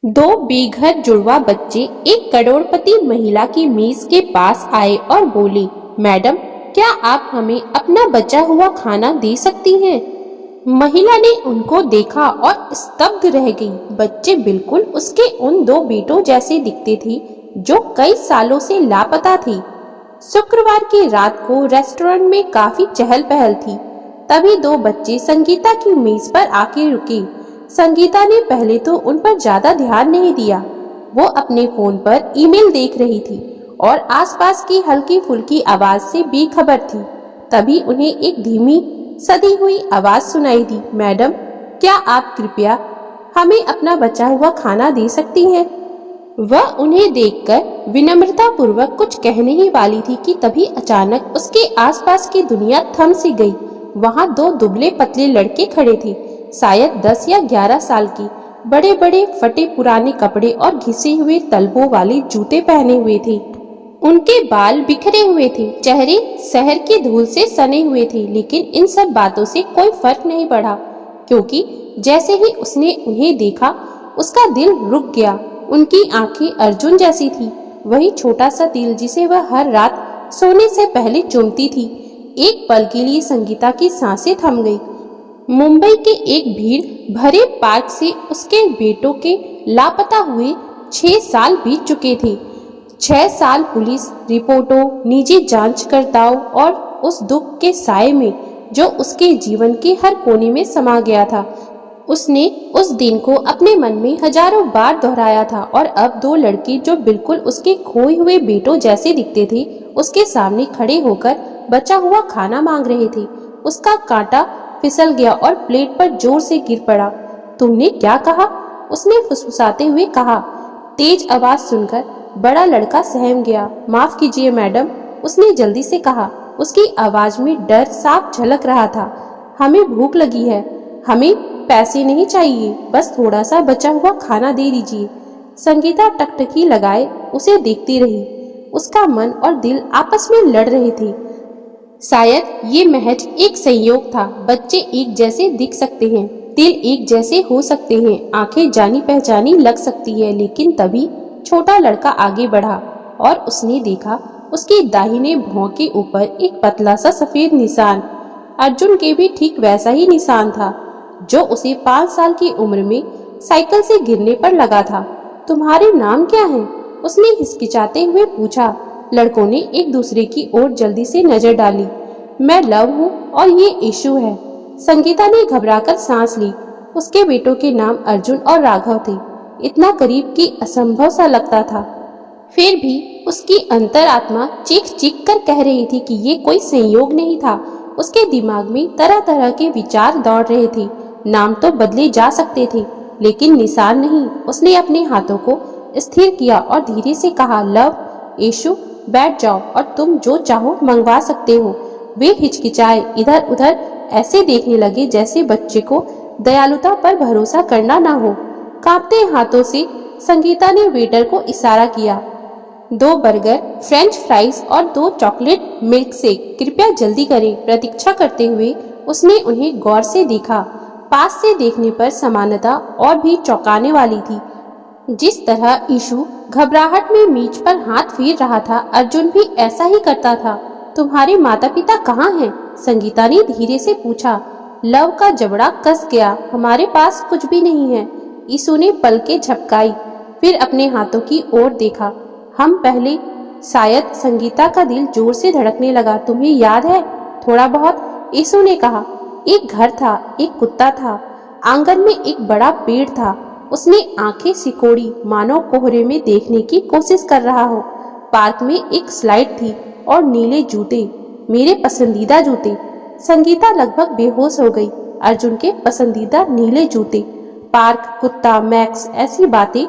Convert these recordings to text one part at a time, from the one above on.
दो बेघर जुड़वा बच्चे एक करोड़पति महिला की मेज के पास आए और बोले, मैडम, क्या आप हमें अपना बचा हुआ खाना दे सकती हैं? महिला ने उनको देखा और स्तब्ध रह गई। बच्चे बिल्कुल उसके उन दो बेटों जैसे दिखते थे जो कई सालों से लापता थे। शुक्रवार की रात को रेस्टोरेंट में काफी चहल पहल थी। तभी दो बच्चे संगीता की मेज पर आके रुके। संगीता ने पहले तो उन पर ज्यादा ध्यान नहीं दिया। वो अपने फोन पर ईमेल देख रही थी और आसपास की हल्की फुल्की आवाज से बेखबर थी। तभी उन्हें एक धीमी सधी हुई आवाज सुनाई दी, मैडम, क्या आप कृपया हमें अपना बचा हुआ खाना दे सकती हैं? वह उन्हें देखकर विनम्रता पूर्वक कुछ कहने ही वाली थी कि तभी अचानक उसके आसपास की दुनिया थम सी गई। वहां दो दुबले पतले लड़के खड़े थे, शायद 10 या 11 साल की। बड़े बड़े फटे पुराने कपड़े और घिसे हुए तलवों वाले जूते पहने हुए थे। उनके बाल बिखरे हुए थे, चेहरे शहर की धूल से सने हुए थे। लेकिन इन सब बातों से कोई फर्क नहीं पड़ा, क्योंकि जैसे ही उसने उन्हें देखा उसका दिल रुक गया। उनकी आंखें अर्जुन जैसी थी, वही छोटा सा दिल जिसे वह हर रात सोने से पहले चूमती थी। एक पल के लिए संगीता की सांसें थम गई। मुंबई के एक भीड़ भरे पार्क से उसके बेटों के लापता हुए 6 साल बीत चुके थे। 6 साल पुलिस रिपोर्टों, निजी जांचकर्ताओं और उस दुख के साए में जो उसके जीवन के हर कोने में समा गया था। उसने उस दिन को अपने मन में हजारों बार दोहराया था और अब दो लड़के जो बिल्कुल उसके खोए हुए बेटों जैसे दिखते थे, उसके सामने खड़े होकर बचा हुआ खाना मांग रहे थे। उसका कांटा फिसल गया और प्लेट पर जोर से गिर पड़ा। तुमने क्या कहा? उसने फुसफुसाते हुए कहा। तेज आवाज सुनकर बड़ा लड़का सहम गया। माफ कीजिए मैडम, उसने जल्दी से कहा। उसकी आवाज में डर साफ झलक रहा था। हमें भूख लगी है, हमें पैसे नहीं चाहिए, बस थोड़ा सा बचा हुआ खाना दे दीजिए। संगीता टकटकी लगाए उसे देखती रही। उसका मन और दिल आपस में लड़ रहे थे। शायद ये महज एक संयोग था। बच्चे एक जैसे दिख सकते हैं, दिल एक जैसे हो सकते हैं, आंखें जानी पहचानी लग सकती है, लेकिन तभी छोटा लड़का आगे बढ़ा और उसने देखा उसके दाहिने भौं के ऊपर एक पतला सा सफेद निशान। अर्जुन के भी ठीक वैसा ही निशान था जो उसे 5 साल की उम्र में साइकिल से गिरने पर लगा था। तुम्हारे नाम क्या हैं? उसने हिचकिचाते हुए पूछा। लड़कों ने एक दूसरे की ओर जल्दी से नजर डाली। मैं लव हूँ और ये ईशु है। संगीता ने घबराकर सांस ली। उसके बेटों के नाम अर्जुन और राघव थे। इतना करीब कि असंभव सा लगता था। फिर भी उसकी अंतरात्मा चीख चीख कर कह रही थी कि ये कोई संयोग नहीं था। उसके दिमाग में तरह तरह के विचार दौड़ रहे थे। नाम तो बदले जा सकते थे, लेकिन निशान नहीं। उसने अपने हाथों को स्थिर किया और धीरे से कहा, लव, यीशु, बैठ जाओ और तुम जो चाहो मंगवा सकते हो। वे हिचकिचाए, इधर उधर ऐसे देखने लगे जैसे बच्चे को दयालुता पर भरोसा करना ना हो। कांपते हाथों से संगीता ने वेटर को इशारा किया। 2 बर्गर, फ्रेंच फ्राइज और 2 चॉकलेट मिल्क शेक, कृपया जल्दी करें। प्रतीक्षा करते हुए उसने उन्हें गौर से देखा। पास से देखने पर समानता और भी चौंकाने वाली थी। जिस तरह यीशु घबराहट में मेज पर हाथ फेर रहा था, अर्जुन भी ऐसा ही करता था। तुम्हारे माता पिता कहाँ हैं? संगीता ने धीरे से पूछा। लव का जबड़ा कस गया। हमारे पास कुछ भी नहीं है। यीशु ने पलकें झपकाई, फिर अपने हाथों की ओर देखा। हम पहले, शायद संगीता का दिल जोर से धड़कने लगा। तुम्हें याद है? थोड़ा बहुत, यीशु ने कहा। एक घर था, एक कुत्ता था, आंगन में एक बड़ा पेड़ था। उसने आंखें सिकोड़ी, मानो कोहरे में देखने की कोशिश कर रहा हो। पार्क में एक स्लाइड थी और नीले जूते, मेरे पसंदीदा जूते। संगीता लगभग बेहोश हो गई। अर्जुन के पसंदीदा नीले जूते, पार्क, कुत्ता, मैक्स, ऐसी बातें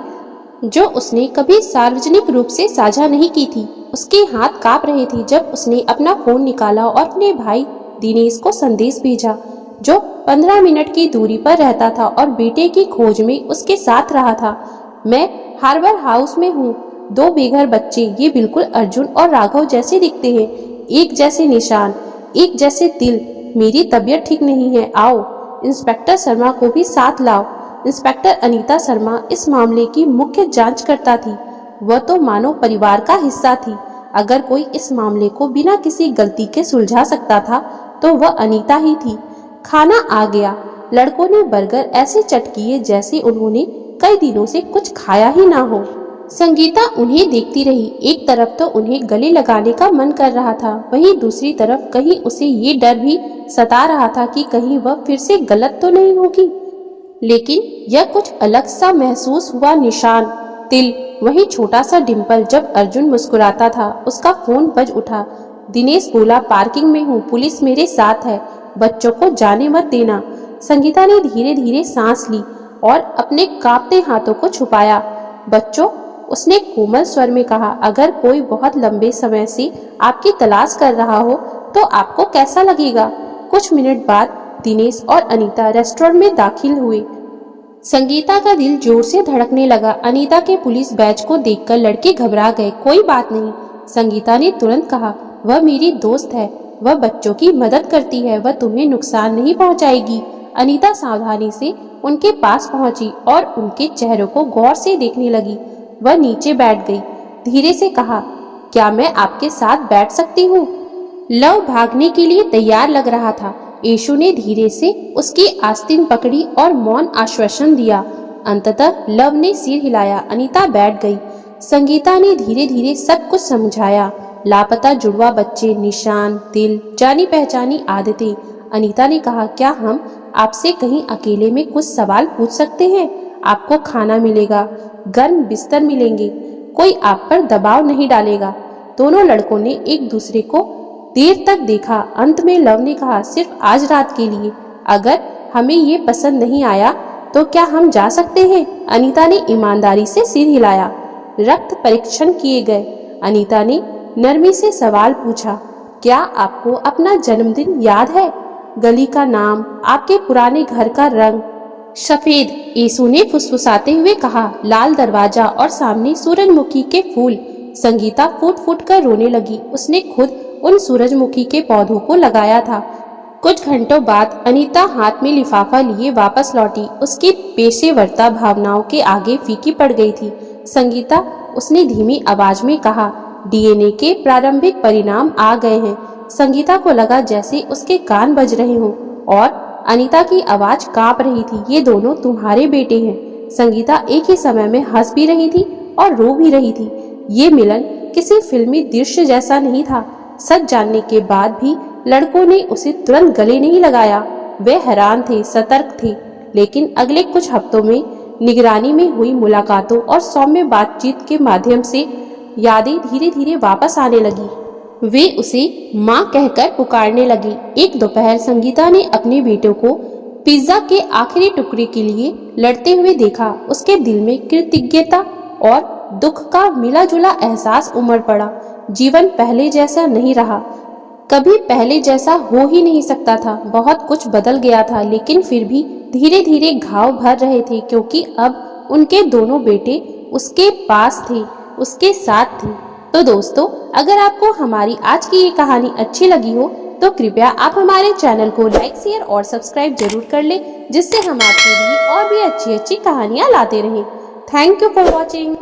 जो उसने कभी सार्वजनिक रूप से साझा नहीं की थी। उसके हाथ कांप रहे थे जब उसने अपना फोन निकाला और अपने भाई दिनेश को संदेश भेजा, जो 15 मिनट की दूरी पर रहता था और बेटे की खोज में उसके साथ रहा था। मैं हार्बर हाउस में हूँ। 2 बेघर बच्चे, ये बिल्कुल अर्जुन और राघव जैसे दिखते हैं। एक जैसे निशान, एक जैसे दिल। मेरी तबीयत ठीक नहीं है, आओ। इंस्पेक्टर शर्मा को भी साथ लाओ। इंस्पेक्टर अनीता शर्मा इस मामले की मुख्य जांचकर्ता थी। वह तो मानो परिवार का हिस्सा थी। अगर कोई इस मामले को बिना किसी गलती के सुलझा सकता था तो वह अनीता ही थी। खाना आ गया। लड़कों ने बर्गर ऐसे चट किए जैसे उन्होंने कई दिनों से कुछ खाया ही ना हो। संगीता उन्हें देखती रही। एक तरफ तो उन्हें गले लगाने का मन कर रहा था, वहीं दूसरी तरफ कहीं उसे ये डर भी सता रहा था कि कहीं वह फिर से गलत तो नहीं होगी। लेकिन यह कुछ अलग सा महसूस हुआ। निशान, तिल, वही छोटा सा डिंपल। जब अर्जुन मुस्कुराता था उसका फोन बज उठा। दिनेश बोला, पार्किंग में हूँ, पुलिस मेरे साथ है, बच्चों को जाने मत देना। संगीता ने धीरे धीरे सांस ली और अपने कांपते हाथों को छुपाया। बच्चों, उसने कोमल स्वर में कहा, अगर कोई बहुत लंबे समय से आपकी तलाश कर रहा हो तो आपको कैसा लगेगा? कुछ मिनट बाद दिनेश और अनीता रेस्टोरेंट में दाखिल हुए। संगीता का दिल जोर से धड़कने लगा। अनीता के पुलिस बैज को देखकर लड़के घबरा गए। कोई बात नहीं, संगीता ने तुरंत कहा, वह मेरी दोस्त है, वह बच्चों की मदद करती है, वह तुम्हें नुकसान नहीं पहुंचाएगी। अनीता सावधानी से उनके पास पहुंची और उनके चेहरों को गौर से देखने लगी। वह नीचे बैठ गई। धीरे से कहा, क्या मैं आपके साथ बैठ सकती हूँ? लव भागने के लिए तैयार लग रहा था। यीशु ने धीरे से उसकी आस्तीन पकड़ी और मौन आश्वासन दिया। अंततः लव ने सिर हिलाया। अनीता बैठ गई। संगीता ने धीरे धीरे सब कुछ समझाया। लापता जुड़वा बच्चे, निशान, दिल, जानी पहचानी आदतें। अनीता ने कहा, क्या हम आपसे कहीं अकेले में कुछ सवाल पूछ सकते हैं? आपको खाना मिलेगा, गर्म बिस्तर मिलेंगे, कोई आप पर दबाव नहीं डालेगा। दोनों लड़कों ने एक दूसरे को देर तक देखा। अंत में लव ने कहा, सिर्फ आज रात के लिए, अगर हमें ये पसंद नहीं आया तो क्या हम जा सकते हैं? अनीता ने ईमानदारी से सिर हिलाया। रक्त परीक्षण किए गए। अनीता ने नरमी से सवाल पूछा, क्या आपको अपना जन्मदिन याद है? गली का नाम, आपके पुराने घर का रंग? सफेद, यीशु ने फुसफुसाते हुए कहा। लाल दरवाजा और सामने सूरजमुखी के फूल। संगीता फूट फूट कर रोने लगी। उसने खुद उन सूरजमुखी के पौधों को लगाया था। कुछ घंटों बाद अनीता हाथ में लिफाफा लिए वापस लौटी। उसकी पेशेवरता भावनाओं के आगे फीकी पड़ गई थी। संगीता, उसने धीमी आवाज में कहा, डीएनए के प्रारंभिक परिणाम आ गए हैं। संगीता को लगा जैसे उसके कान बज रहे हों और अनीता की आवाज कांप रही थी, ये दोनों तुम्हारे बेटे हैं। संगीता एक ही समय में हंस भी रही थी और रो भी रही थी। ये मिलन किसी फिल्मी दृश्य जैसा नहीं था। सच जानने के बाद भी लड़कों ने उसे तुरंत गले नहीं लगाया। वे हैरान थे, सतर्क थे, लेकिन अगले कुछ हफ्तों में निगरानी में हुई मुलाकातों और सौम्य बातचीत के माध्यम से यादें धीरे धीरे वापस आने लगी। वे उसे माँ कहकर पुकारने लगी। एक दोपहर संगीता ने अपने बेटों को पिज्जा के आखिरी टुकड़े के लिए लड़ते हुए देखा। उसके दिल में कृतज्ञता और दुख का मिला जुला एहसास उमड़ पड़ा। जीवन पहले जैसा नहीं रहा, कभी पहले जैसा हो ही नहीं सकता था। बहुत कुछ बदल गया था, लेकिन फिर भी धीरे धीरे घाव भर रहे थे, क्योंकि अब उनके दोनों बेटे उसके पास थे, उसके साथ थे। तो दोस्तों, अगर आपको हमारी आज की ये कहानी अच्छी लगी हो तो कृपया आप हमारे चैनल को लाइक, शेयर और सब्सक्राइब जरूर कर लें, जिससे हम आपके लिए और भी अच्छी अच्छी कहानियाँ लाते रहें। Thank you for watching.